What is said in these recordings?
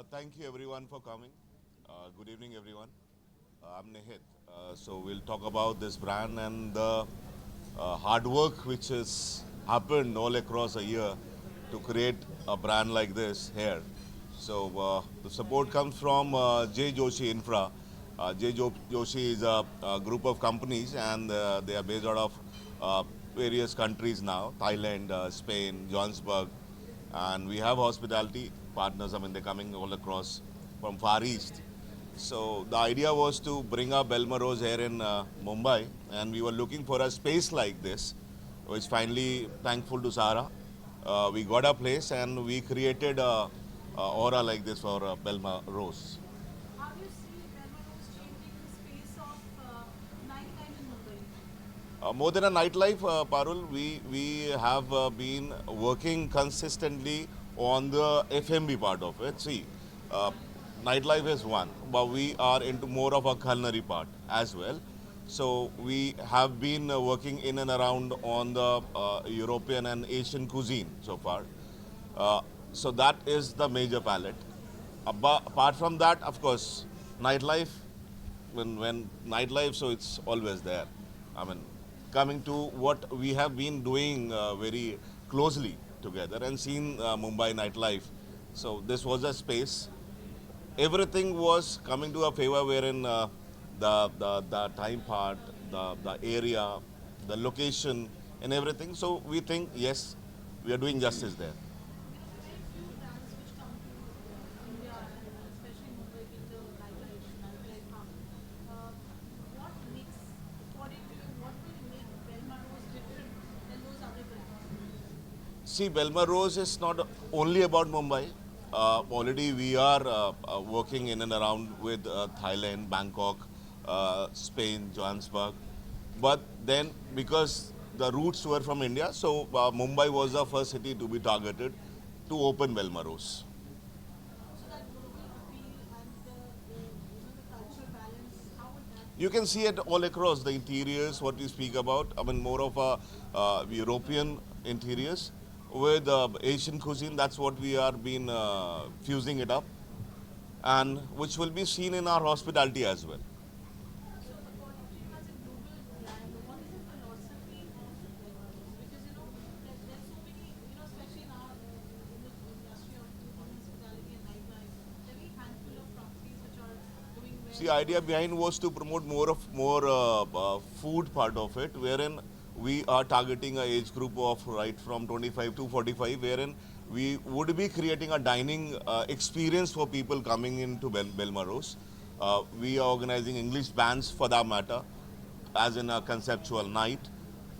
Thank you everyone for coming. Good evening everyone. I'm Nihit. So we'll talk about this brand and the hard work which has happened all across a year to create a brand like this here. So the support comes from J. Joshi Infra. Joshi is a group of companies and they are based out of various countries now, Thailand, Spain, Johannesburg, and we have hospitality partners. I mean, they're coming all across from Far East. So the idea was to bring up Belmarose here in Mumbai, and we were looking for a space like this, which finally, thankful to Sara, we got a place and we created a aura like this for Belmarose. How do you see Belmarose changing the space of nightlife in Mumbai? More than a nightlife, Parul, we have been working consistently on the FMB part of it. See, uh, nightlife is one, but we are into more of a culinary part as well. So we have been working in and around on the European and Asian cuisine so far. Uh, so that is the major palette. Apart from that, of course, nightlife when nightlife, so it's always there. I mean, coming to what we have been doing very closely together and seen Mumbai nightlife. So this was a space. Everything was coming to a favor wherein the time part, the area, the location, and everything. So we think yes, we are doing justice there. There are very few brands which come to India and especially Mumbai being the nightlife hub. Uh, what makes, according to you, what will make Belmarose different than those other brands? See, Belmarose is not only about Mumbai. Already we are working in and around with Thailand, Bangkok, Spain, Johannesburg. But then because the roots were from India, so Mumbai was the first city to be targeted to open Belmarose. So that global appeal and the cultural balance, how would that You can see it all across the interiors, what we speak about. I mean, more of a European interiors with Asian cuisine. That's what we are been fusing it up, and which will be seen in our hospitality as well. So, according to you, as a global brand, what is the philosophy of Belmarose? Because there's so many, especially in our in the industry of hospitality and nightlife, there are very handful of companies which are doing well See, in idea terms of. behind was to promote more food part of it, wherein we are targeting a age group of right from 25 to 45, wherein we would be creating a dining experience for people coming into Belmarose. We are organizing English bands for that matter, as in a conceptual night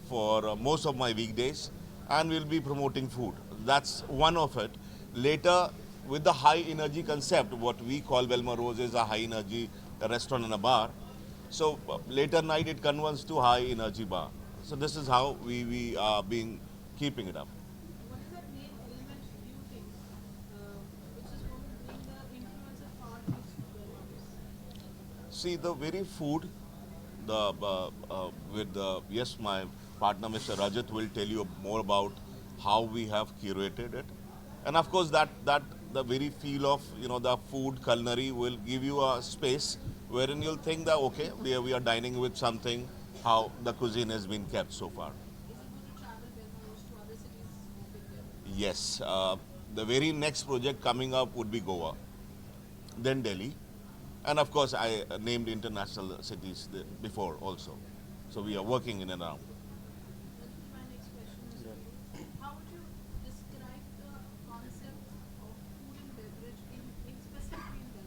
for most of my weekdays, and we'll be promoting food. That's one of it. Later, with the high energy concept, what we call Belmarose is a high energy restaurant and a bar. So later night it converts to high energy bar. So this is how we are being keeping it up. What is that main element, do you think, which is going to bring the influencer Far East to Belmarose? See the very food, the with the yes, my partner Mr. Rajat will tell you more about how we have curated it, and of course that the very feel of the food culinary will give you a space wherein you'll think that okay we are dining with something how the cuisine has been kept so far. Is it going to travel Belmarose to other cities of India? Yes, the very next project coming up would be Goa, then Delhi, and of course I named international cities before also. So we are working in and around. That will be my next question is to you. How would you describe the concept of food and beverage in specifically in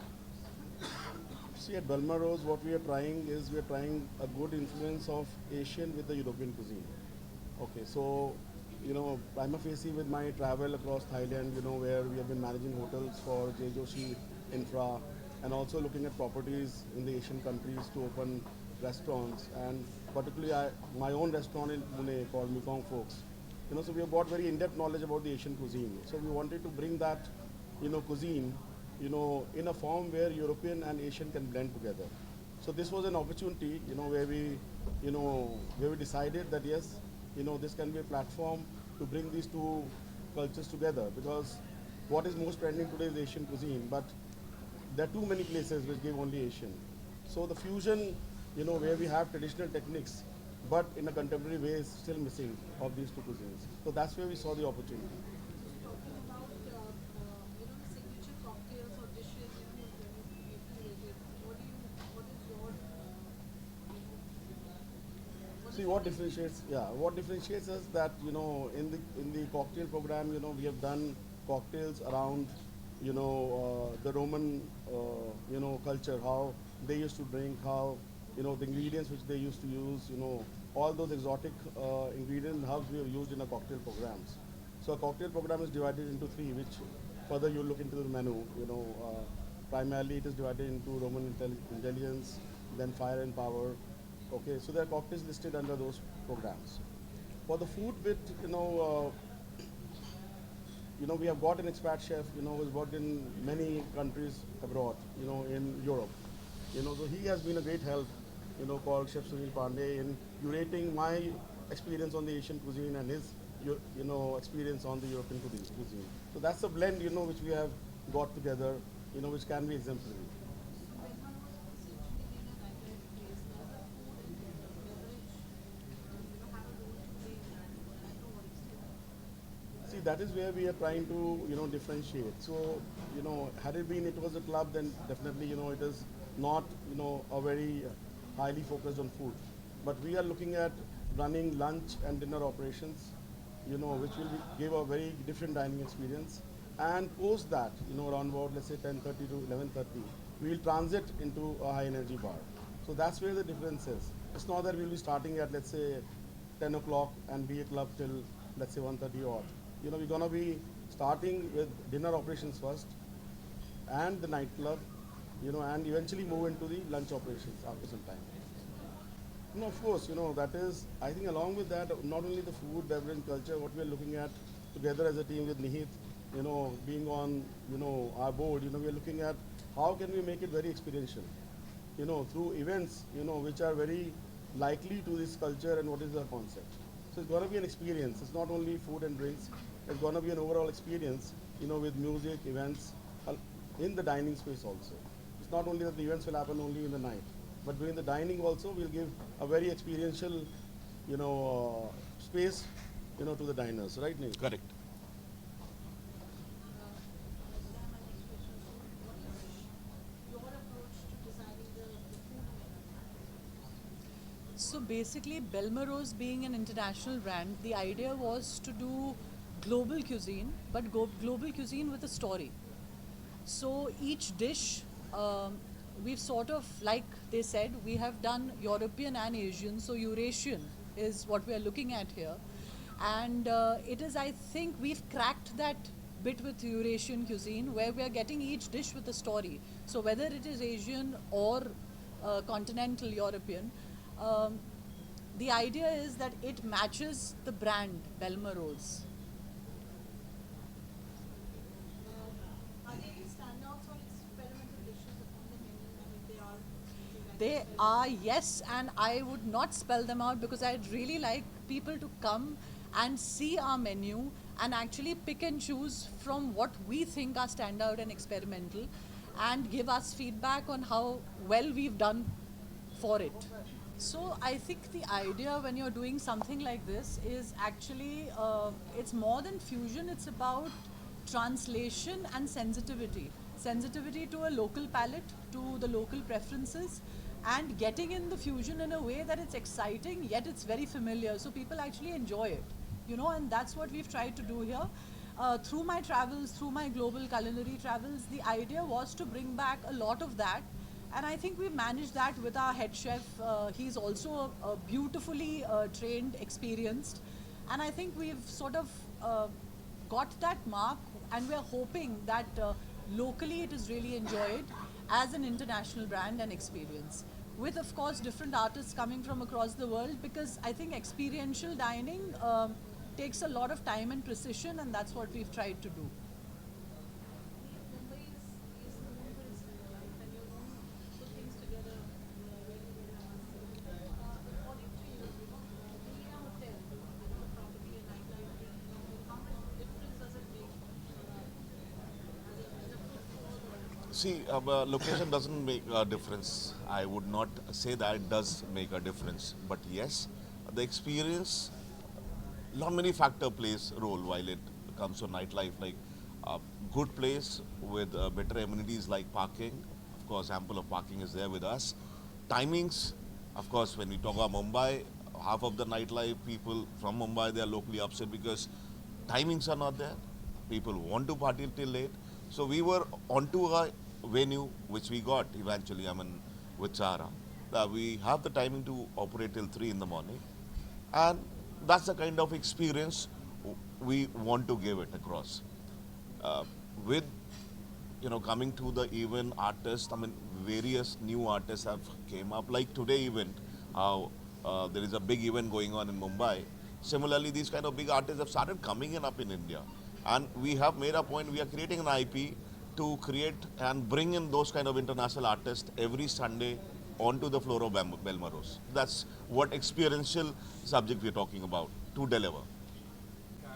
Belarus? See, at Belmarose, what we are trying a good influence of Asian with the European cuisine. Okay, so, prima facie with my travel across Thailand, where we have been managing hotels for J. Joshi Infra and also looking at properties in the Asian countries to open restaurants. And particularly my own restaurant in Pune called Mekong Folks. So we have got very in-depth knowledge about the Asian cuisine. So we wanted to bring that, cuisine, in a form where European and Asian can blend together. So this was an opportunity, where we decided that yes, this can be a platform to bring these two cultures together because, what is most trending today is Asian cuisine, but there are too many places which give only Asian. So the fusion, where we have traditional techniques, but in a contemporary way is still missing of these two cuisines. So that's where we saw the opportunity. Talking about the signature cocktails or dishes you created. What is your what See is what the difference? differentiates. Yeah, what differentiates us that in the cocktail program, we have done cocktails around the Roman culture, how they used to drink, how the ingredients which they used to use, all those exotic ingredients and herbs we have used in our cocktail programs. So a cocktail program is divided into three, which further you look into the menu. Primarily it is divided into Roman intelligence, then fire and power. Okay, so there are cocktails listed under those programs. For the food bit, we have got an expat chef, who's worked in many countries abroad, in Europe. So he has been a great help, called Chef Pandey in curating my experience on the Asian cuisine and his, experience on the European cuisine. So that's a blend, which we have got together, which can be exemplary. So Belmarose essentially being a nightlife place, does the food and beverage have a role to play in that? I know what it's. See, that is where we are trying to, differentiate. So, had it was a club, then definitely, it is not, a very highly focused on food. But we are looking at running lunch and dinner operations, which will give a very different dining experience. And post that, around about, let's say 10:30 to 11:30, we will transit into a high energy bar. So that's where the difference is. It's not that we'll be starting at, let's say, 10 o'clock and be a club till, let's say, 1:30 odd. We're going to be starting with dinner operations first and the nightclub, and eventually move into the lunch operations after some time. Of course, that is, I think along with that, not only the food, beverage, culture, what we are looking at together as a team with Nihit, being on, our board, we are looking at how can we make it very experiential, through events, which are very likely to this culture and what is the concept. So it's going to be an experience. It's not only food and drinks. It's going to be an overall experience, with music, events, in the dining space also. It's not only that the events will happen only in the night, but during the dining also we'll give a very experiential, space, to the diners, right, Neil? Correct. Sam, my next question. So, what is your approach to designing the food menu? So basically, Belmarose being an international brand, the idea was to do global cuisine, but global cuisine with a story. So each dish, we've sort of, like they said, we have done European and Asian, so Eurasian is what we are looking at here. And it is, I think, we've cracked that bit with Eurasian cuisine where we are getting each dish with a story. So whether it is Asian or continental European, um, the idea is that it matches the brand Belmarose. Are there any standouts or experimental dishes on the menu? I mean, they are. Would you like to They spell are, yes, and I would not spell them out because I'd really like people to come and see our menu and actually pick and choose from what we think are standout and experimental and give us feedback on how well we've done for it. So I think the idea when you're doing something like this is actually it's more than fusion. It's about translation and sensitivity. Sensitivity to a local palate, to the local preferences, and getting in the fusion in a way that it's exciting yet it's very familiar. So people actually enjoy it, and that's what we've tried to do here. Through my travels, through my global culinary travels, the idea was to bring back a lot of that, and I think we've managed that with our head chef. He's also a beautifully trained, experienced, and I think we've sort of got that mark, and we're hoping that locally it is really enjoyed as an international brand and experience. With, of course, different artists coming from across the world, because I think experiential dining takes a lot of time and precision, and that's what we've tried to do. Mumbai is known for its nightlife, and you're known to put things together really well, I must say. According to you, being in a hotel, the property and nightlife being, how much difference does it make? See, location doesn't make a difference. I would not say that it does make a difference, but yes, the experience, not many factor plays role while it comes to nightlife. Like a good place with better amenities like parking. Of course, ample of parking is there with us. Timings, of course, when we talk about Mumbai, half of the nightlife people from Mumbai they are locally upset because timings are not there. People want to party till late. So we were onto a venue which we got eventually. I mean, with Sahara. We have the timing to operate till 3 in the morning, and that's the kind of experience we want to give it across. With coming to the event artists, I mean various new artists have came up like today event. There is a big event going on in Mumbai. Similarly, these kind of big artists have started coming in up in India, and we have made a point. We are creating an IP to create and bring in those kind of international artists every Sunday onto the floor of Belmarose. That's what experiential subject we're talking about to deliver.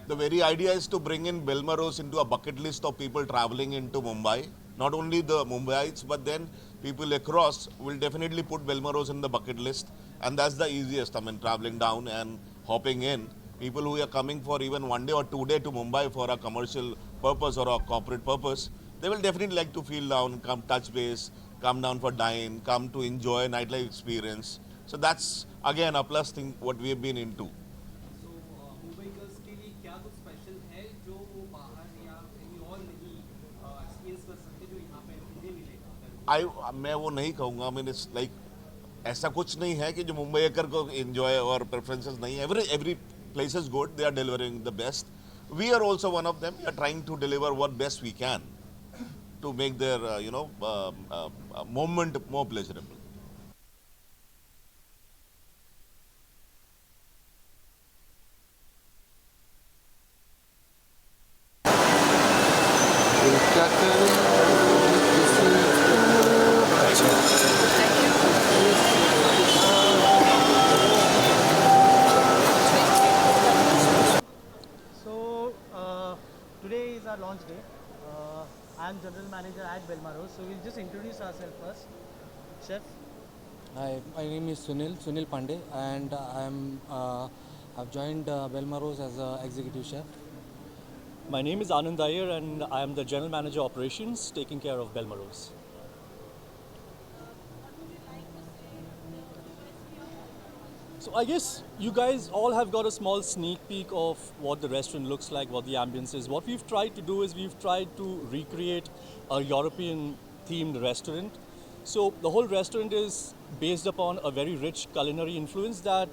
The very idea is to bring in Belmarose into a bucket list of people traveling into Mumbai. Not only the Mumbaites, but then people across will definitely put Belmarose in the bucket list. And that's the easiest. I mean, traveling down and hopping in. People who are coming for even 1 day or 2 day to Mumbai for a commercial purpose or a corporate purpose, they will definitely like to feel down, come touch base, come down for dine, come to enjoy nightlife experience. So that's again a plus thing what we have been into. So Mumbai girls के लिए क्या कुछ special है जो वो बाहर या कहीं और नहीं एक्सपीरियंस कर सकते जो यहाँ पे उन्हें मिलेगा अगर मैं वो नहीं कहूँगा मीन इट्स लाइक ऐसा कुछ नहीं है कि जो मुंबई एकर को एंजॉय और प्रेफरेंसेस नहीं है every place is good they are delivering the best we are also one of them we are trying to deliver what best we can to make their moment more pleasurable. So today is our launch day. I am general manager at Belmarose. So we'll just introduce ourselves first. Chef. Hi, my name is Sunil Pandey, and I've joined Belmarose as an executive chef. My name is Anand Iyer and I am the General Manager Operations taking care of Belmarose. So I guess you guys all have got a small sneak peek of what the restaurant looks like, what the ambience is. What we've tried to do is we've tried to recreate a European themed restaurant. So the whole restaurant is based upon a very rich culinary influence that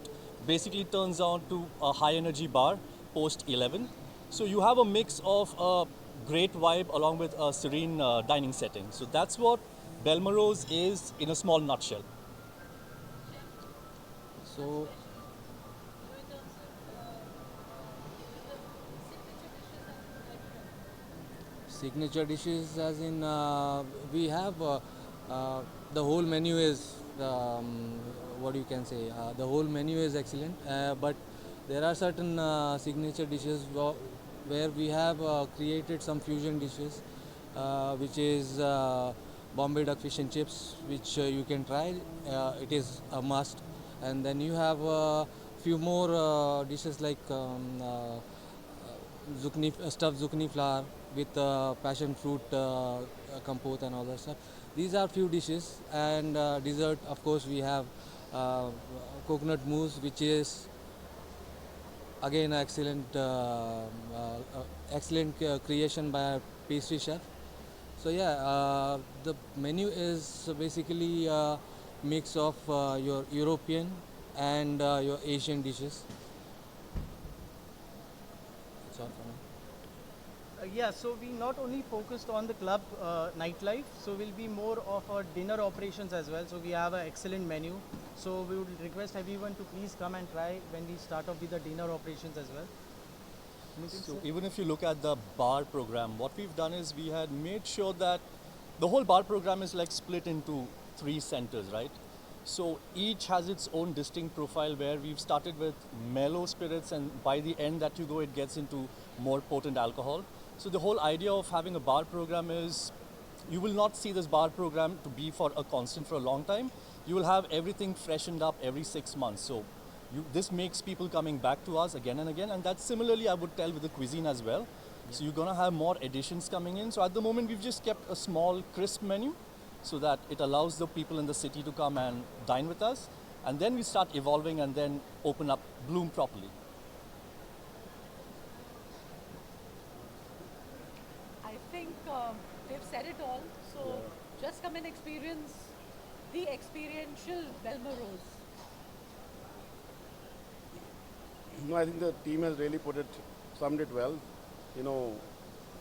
basically turns out to a high energy bar post 11. So you have a mix of a great vibe along with a serene dining setting. So that's what Belmarose is in a small nutshell. So, signature dishes, as in we have the whole menu is what you can say. The whole menu is excellent, but there are certain signature dishes where we have created some fusion dishes, which is Bombay duck fish and chips, which you can try. It is a must. And then you have a few more dishes like stuffed zucchini flour with passion fruit compote and all that stuff. These are few dishes, and dessert, of course, we have coconut mousse, which is again excellent creation by a pastry chef. So yeah, the menu is basically a mix of your European and your Asian dishes. That's all for me. Yeah, so we not only focused on the club nightlife, so we'll be more of our dinner operations as well. So we have an excellent menu. So we would request everyone to please come and try when we start off with the dinner operations as well. Anything, So sir? even if you look at the bar program, what we've done is we had made sure that the whole bar program is like split into 3 centers, right? So each has its own distinct profile where we've started with mellow spirits and by the end that you go it gets into more potent alcohol. So the whole idea of having a bar program is you will not see this bar program to be for a constant for a long time. You will have everything freshened up every 6 months. So this makes people coming back to us again and again. And that's similarly, I would tell, with the cuisine as well. So you're going to have more additions coming in. So at the moment, we've just kept a small, crisp menu so that it allows the people in the city to come and dine with us. And then we start evolving and then open up, bloom properly. I think they've said it all. So just come and experience the experiential Belmarose. No, I think the team has really summed it well. You know,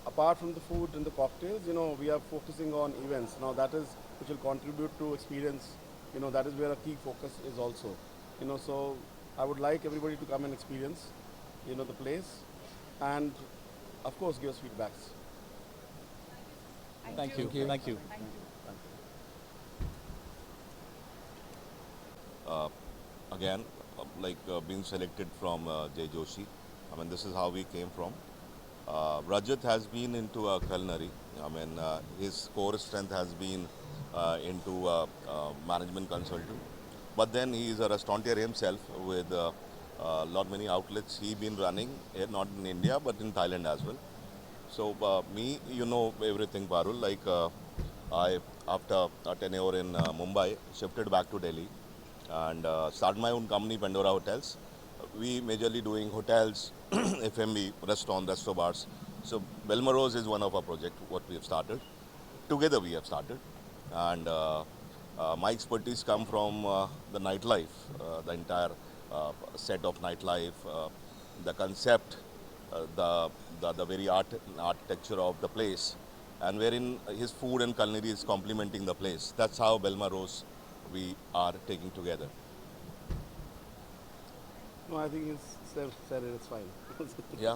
apart from the food and the cocktails, you know, we are focusing on events. Now that is which will contribute to experience. You know, that is where a key focus is also. You know, so I would like everybody to come and experience, you know, the place, and of course give us feedbacks. Thank you. Thank you. Thank you. Again, being selected from Jay Joshi. I mean, this is how we came from. Rajat has been into culinary. I mean, his core strength has been into management consultant. But then he is a restaurateur himself with many outlets he been running, not in India but in Thailand as well. So me, you know everything, Parul. I after a tenure in Mumbai, shifted back to Delhi and started my own company, Pandora Hotels. We majorly doing hotels, F&B, resto bars. So Belmarose is one of our project what we have started. Together we have started, and my expertise come from the nightlife, the entire set of nightlife, the concept, the very architecture of the place, and wherein his food and culinary is complementing the place. That's how Belmarose we are taking together. No, I think it's said it. It's fine. Yeah.